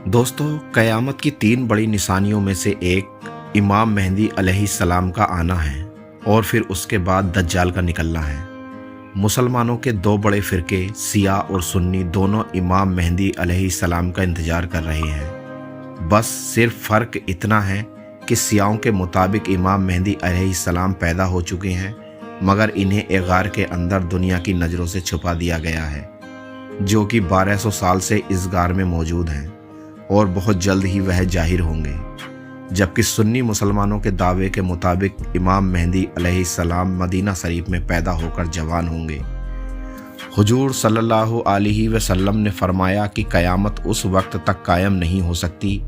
दोस्तों, क़यामत की 3 बड़ी निशानियों में से एक इमाम मेहदी अलैहिस्सलाम का आना है और फिर उसके बाद दज्जाल का निकलना है। मुसलमानों के 2 बड़े फ़िरके शिया और सुन्नी दोनों इमाम मेहदी अलैहिस्सलाम का इंतज़ार कर रहे हैं। बस सिर्फ फ़र्क इतना है कि शियाओं के मुताबिक इमाम मेहदी अलैहिस्सलाम पैदा हो चुके हैं, मगर इन्हें एक गार के अंदर दुनिया की नज़रों से छुपा दिया गया है, जो कि 1200 साल से इस गार में मौजूद हैं और बहुत जल्द ही वह जाहिर होंगे। जबकि सुन्नी मुसलमानों के दावे के मुताबिक इमाम मेहदी अलैहिस्सलाम मदीना शरीफ में पैदा होकर जवान होंगे। हुजूर सल्लल्लाहु अलैहि वसल्लम ने फरमाया कि क़यामत उस वक्त तक कायम नहीं हो सकती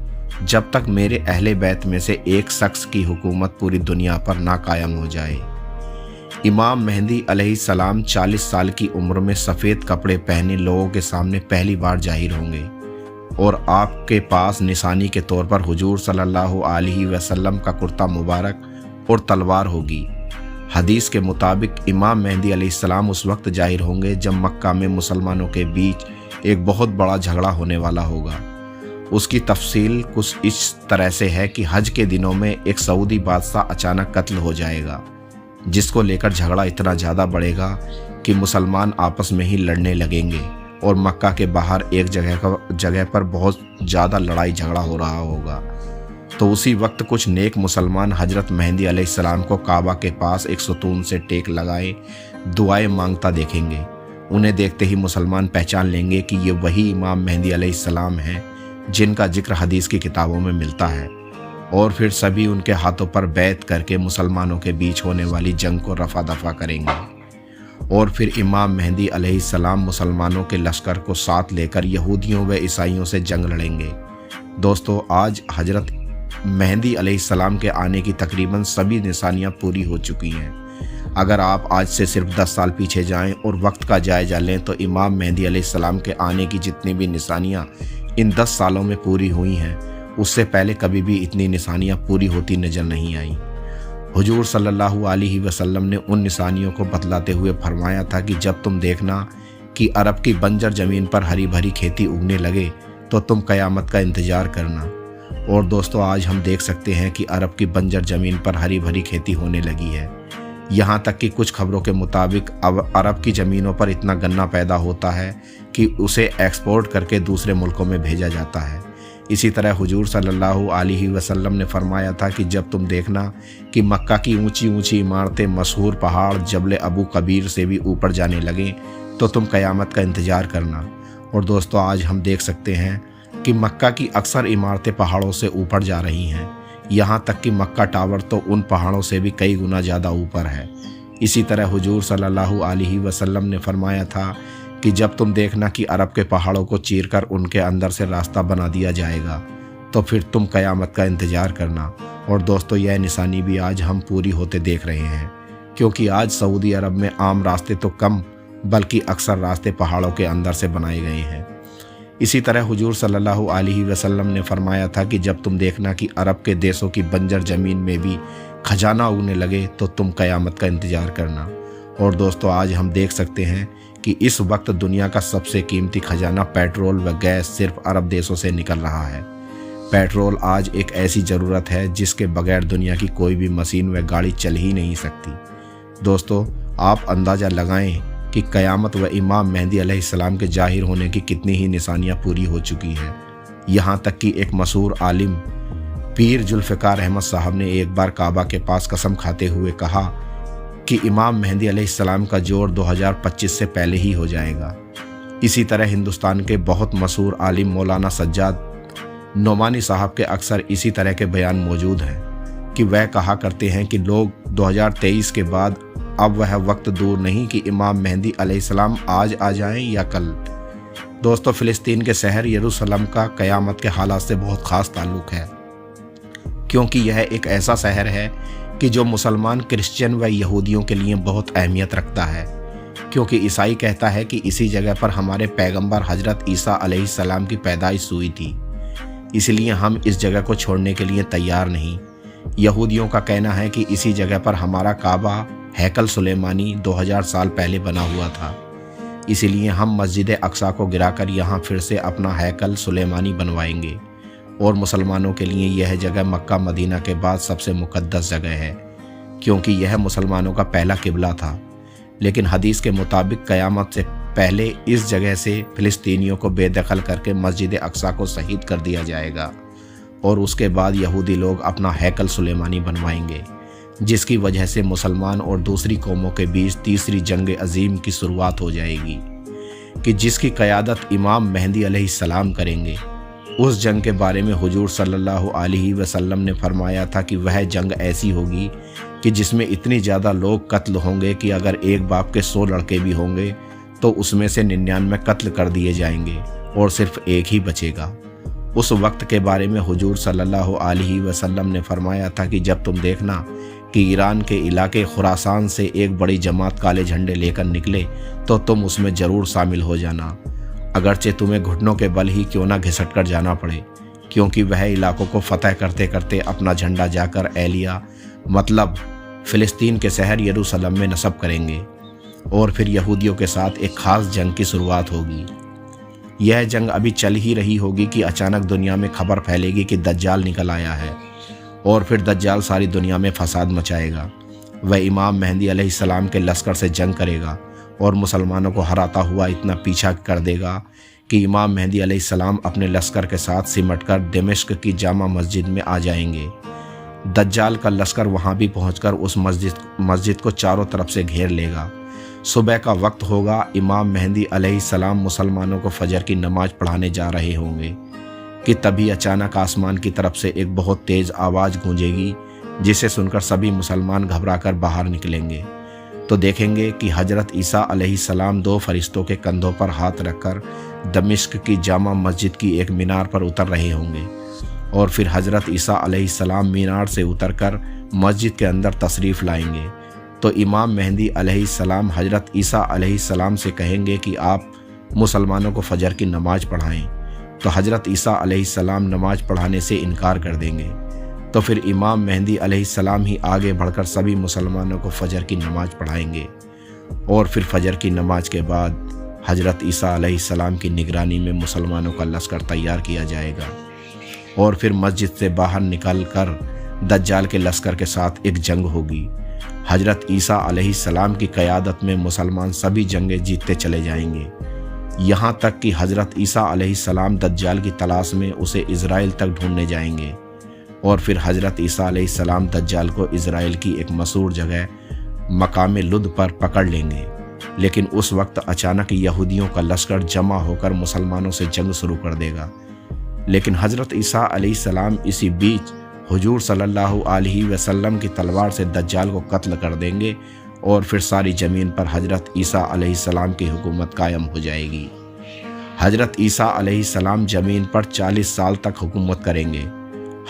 जब तक मेरे अहले बैत में से एक शख्स की हुकूमत पूरी दुनिया पर ना कायम हो जाए। इमाम मेहदी अलैहिस्सलाम 40 साल की उम्र में सफ़ेद कपड़े पहने लोगों के सामने पहली बार जाहिर होंगे और आपके पास निशानी के तौर पर हुजूर सल्लल्लाहु अलैहि वसल्लम का कुर्ता मुबारक और तलवार होगी। हदीस के मुताबिक इमाम मेहदी अलैहिस्सलाम उस वक्त जाहिर होंगे जब मक्का में मुसलमानों के बीच एक बहुत बड़ा झगड़ा होने वाला होगा। उसकी तफसील कुछ इस तरह से है कि हज के दिनों में एक सऊदी बादशाह अचानक कत्ल हो जाएगा, जिसको लेकर झगड़ा इतना ज़्यादा बढ़ेगा कि मुसलमान आपस में ही लड़ने लगेंगे और मक्का के बाहर एक जगह पर बहुत ज़्यादा लड़ाई झगड़ा हो रहा होगा। तो उसी वक्त कुछ नेक मुसलमान हजरत मेहदी अलैहिस्सलाम को काबा के पास एक सुतून से टेक लगाए दुआएं मांगता देखेंगे। उन्हें देखते ही मुसलमान पहचान लेंगे कि ये वही इमाम मेहदी अलैहिस्सलाम हैं जिनका जिक्र हदीस की किताबों में मिलता है, और फिर सभी उनके हाथों पर बैत करके मुसलमानों के बीच होने वाली जंग को रफा दफा करेंगे। और फिर इमाम मेहदी अलैहिस्सलाम मुसलमानों के लश्कर को साथ लेकर यहूदियों व ईसाइयों से जंग लड़ेंगे। दोस्तों, आज हजरत मेहदी अलैहिस्सलाम के आने की तकरीबन सभी निशानियां पूरी हो चुकी हैं। अगर आप आज से सिर्फ 10 साल पीछे जाएं और वक्त का जायजा लें तो इमाम मेहदी अलैहिस्सलाम के आने की जितनी भी निशानियां इन 10 सालों में पूरी हुई हैं, उससे पहले कभी भी इतनी निशानियां पूरी होती नजर नहीं आई। हुजूर सल्लल्लाहु अलैहि वसल्लम ने उन निशानियों को बतलाते हुए फरमाया था कि जब तुम देखना कि अरब की बंजर ज़मीन पर हरी भरी खेती उगने लगे तो तुम क़यामत का इंतज़ार करना। और दोस्तों, आज हम देख सकते हैं कि अरब की बंजर ज़मीन पर हरी भरी खेती होने लगी है। यहाँ तक कि कुछ खबरों के मुताबिक अब अरब की ज़मीनों पर इतना गन्ना पैदा होता है कि उसे एक्सपोर्ट करके दूसरे मुल्कों में भेजा जाता है। इसी तरह हुजूर सल्लल्लाहु अलैहि वसल्लम ने फरमाया था कि जब तुम देखना कि मक्का की ऊंची ऊंची इमारतें मशहूर पहाड़ जबल अबू कबीर से भी ऊपर जाने लगें तो तुम क़यामत का इंतज़ार करना। और दोस्तों, आज हम देख सकते हैं कि मक्का की अक्सर इमारतें पहाड़ों से ऊपर जा रही हैं। यहाँ तक कि मक्का टावर तो उन पहाड़ों से भी कई गुना ज़्यादा ऊपर है। इसी तरह हुजूर सल्लल्लाहु अलैहि वसल्लम ने फरमाया था कि जब तुम देखना कि अरब के पहाड़ों को चीरकर उनके अंदर से रास्ता बना दिया जाएगा तो फिर तुम क़यामत का इंतज़ार करना। और दोस्तों, यह निशानी भी आज हम पूरी होते देख रहे हैं, क्योंकि आज सऊदी अरब में आम रास्ते तो कम बल्कि अक्सर रास्ते पहाड़ों के अंदर से बनाए गए हैं। इसी तरह हुजूर सल्लल्लाहु अलैहि वसल्लम ने फरमाया था कि जब तुम देखना कि अरब के देशों की बंजर ज़मीन में भी खजाना उगने लगे तो तुम क़यामत का इंतज़ार करना। और दोस्तों, आज हम देख सकते हैं कि इस वक्त दुनिया का सबसे कीमती खजाना पेट्रोल व गैस सिर्फ अरब देशों से निकल रहा है। पेट्रोल आज एक ऐसी ज़रूरत है जिसके बगैर दुनिया की कोई भी मशीन व गाड़ी चल ही नहीं सकती। दोस्तों, आप अंदाज़ा लगाएं कि क़यामत व इमाम मेहदी अलैहिस्सलाम के जाहिर होने की कितनी ही निशानियां पूरी हो चुकी हैं। यहाँ तक कि एक मशहूर आलिम पीर जुल्फ़िकार अहमद साहब ने एक बार काबा के पास कसम खाते हुए कहा कि इमाम मेहदी अलैहिस्सलाम का जोर 2025 से पहले ही हो जाएगा। इसी तरह हिंदुस्तान के बहुत मशहूर आलिम मौलाना सज्जाद नोमानी साहब के अक्सर इसी तरह के बयान मौजूद हैं कि वह कहा करते हैं कि लोग 2023 के बाद अब वह वक्त दूर नहीं कि इमाम मेहदी अलैहिस्सलाम आज आ जाएं या कल। दोस्तों, फ़िलिस्तीन के शहर यरूशलेम का क़यामत के हालात से बहुत ख़ास ताल्लुक़ है, क्योंकि यह एक ऐसा शहर है कि जो मुसलमान, क्रिश्चियन व यहूदियों के लिए बहुत अहमियत रखता है, क्योंकि ईसाई कहता है कि इसी जगह पर हमारे पैगंबर हजरत ईसा अलैहिस्सलाम की पैदाइश हुई थी, इसलिए हम इस जगह को छोड़ने के लिए तैयार नहीं। यहूदियों का कहना है कि इसी जगह पर हमारा काबा हैकल सुलेमानी 2000 साल पहले बना हुआ था। इसलिए हम मस्जिद अक्सा को गिराकर यहाँ फिर से अपना हैकल सुलेमानी बनवाएंगे और मुसलमानों के लिए यह जगह मक्का मदीना के बाद सबसे मुक़द्दस जगह है, क्योंकि यह मुसलमानों का पहला किबला था। लेकिन हदीस के मुताबिक क़यामत से पहले इस जगह से फ़िलिस्तीनियों को बेदखल करके मस्जिद अक्सा को शहीद कर दिया जाएगा और उसके बाद यहूदी लोग अपना हैकल सुलेमानी बनवाएंगे, जिसकी वजह से मुसलमान और दूसरी कौमों के बीच तीसरी जंग अजीम की शुरुआत हो जाएगी कि जिसकी क़यादत इमाम मेहदी अलैहिस्सलाम करेंगे। उस जंग के बारे में हुजूर सल्लल्लाहु अलैहि वसल्लम ने फरमाया था कि वह जंग ऐसी होगी कि जिसमें इतनी ज़्यादा लोग कत्ल होंगे कि अगर एक बाप के 100 लड़के भी होंगे तो उसमें से 99 कत्ल कर दिए जाएंगे और सिर्फ एक ही बचेगा। उस वक्त के बारे में हुजूर सल्लल्लाहु अलैहि वसल्लम ने फरमाया था कि जब तुम देखना कि ईरान के इलाके खुरासान से एक बड़ी जमात काले झंडे लेकर निकले तो तुम उसमें ज़रूर शामिल हो जाना, अगरचे तुम्हें घुटनों के बल ही क्यों ना घिसट कर जाना पड़े, क्योंकि वह इलाकों को फतह करते करते अपना झंडा जाकर एलिया मतलब फ़िलिस्तीन के शहर यरूशलेम में नस्ब करेंगे और फिर यहूदियों के साथ एक ख़ास जंग की शुरुआत होगी। यह जंग अभी चल ही रही होगी कि अचानक दुनिया में खबर फैलेगी कि दज्जाल निकल आया है और फिर दज्जाल सारी दुनिया में फसाद मचाएगा। वह इमाम मेहदी अलैहिस्सलाम के लश्कर से जंग करेगा और मुसलमानों को हराता हुआ इतना पीछा कर देगा कि इमाम मेहदी अलैहिस्सलाम अपने लश्कर के साथ सिमटकर दमिश्क की जामा मस्जिद में आ जाएंगे। दज्जाल का लश्कर वहाँ भी पहुँचकर उस मस्जिद को चारों तरफ से घेर लेगा। सुबह का वक्त होगा, इमाम मेहदी अलैहिस्सलाम मुसलमानों को फजर की नमाज पढ़ाने जा रहे होंगे कि तभी अचानक आसमान की तरफ से एक बहुत तेज़ आवाज़ गूंजेगी, जिसे सुनकर सभी मुसलमान घबराकर बाहर निकलेंगे तो देखेंगे कि हज़रत ईसा अलैहिस्सलाम 2 फरिश्तों के कंधों पर हाथ रखकर दमिश्क की जामा मस्जिद की एक मीनार पर उतर रहे होंगे और फिर हज़रत ईसा अलैहिस्सलाम मीनार से उतरकर मस्जिद के अंदर तशरीफ़ लाएंगे। तो इमाम मेहदी अलैहिस्सलाम हज़रत ईसा अलैहिस्सलाम से कहेंगे कि आप मुसलमानों को फजर की नमाज़ पढ़ाएं, तो हज़रत ईसा अलैहिस्सलाम नमाज़ पढ़ाने से इनकार कर देंगे। तो फिर इमाम मेहदी अलैहिस्सलाम ही आगे बढ़कर सभी मुसलमानों को फजर की नमाज़ पढ़ाएंगे और फिर फजर की नमाज के बाद हज़रत ईसा अलैहिस्सलाम की निगरानी में मुसलमानों का लश्कर तैयार किया जाएगा और फिर मस्जिद से बाहर निकल कर दज्जाल के लश्कर के साथ एक जंग होगी। हज़रत ईसा अलैहिस्सलाम की क़यादत में मुसलमान सभी जंगें जीतते चले जाएंगे, यहाँ तक कि हज़रत ईसा अलैहिस्सलाम दज्जाल की तलाश में उसे इज़राइल तक ढूंढने जाएंगे और फिर हज़रत ईसा अलैहिस्सलाम दज्जाल को इज़राइल की एक मशहूर जगह मकाम लुद पर पकड़ लेंगे। लेकिन उस वक्त अचानक यहूदियों का लश्कर जमा होकर मुसलमानों से जंग शुरू कर देगा। लेकिन हज़रत ईसा अलैहिस्सलाम इसी बीच हुजूर सल्लल्लाहु अलैहि वसल्लम की तलवार से दज्जाल को कत्ल कर देंगे और फिर सारी ज़मीन पर हज़रत ईसा अलैहिस्सलाम की हुकूमत कायम हो जाएगी। हज़रत ईसा अलैहिस्सलाम ज़मीन पर 40 साल तक हुकूमत करेंगे।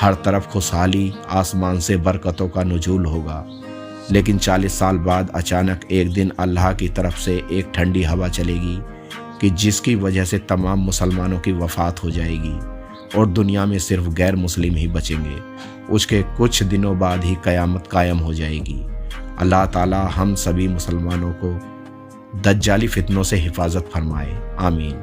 हर तरफ खुशहाली, आसमान से बरकतों का नुज़ूल होगा। लेकिन 40 साल बाद अचानक एक दिन अल्लाह की तरफ से एक ठंडी हवा चलेगी कि जिसकी वजह से तमाम मुसलमानों की वफ़ात हो जाएगी और दुनिया में सिर्फ गैर मुस्लिम ही बचेंगे। उसके कुछ दिनों बाद ही क़यामत कायम हो जाएगी। अल्लाह ताला हम सभी मुसलमानों को दज्जाली फितनों से हिफाजत फरमाए। आमीन।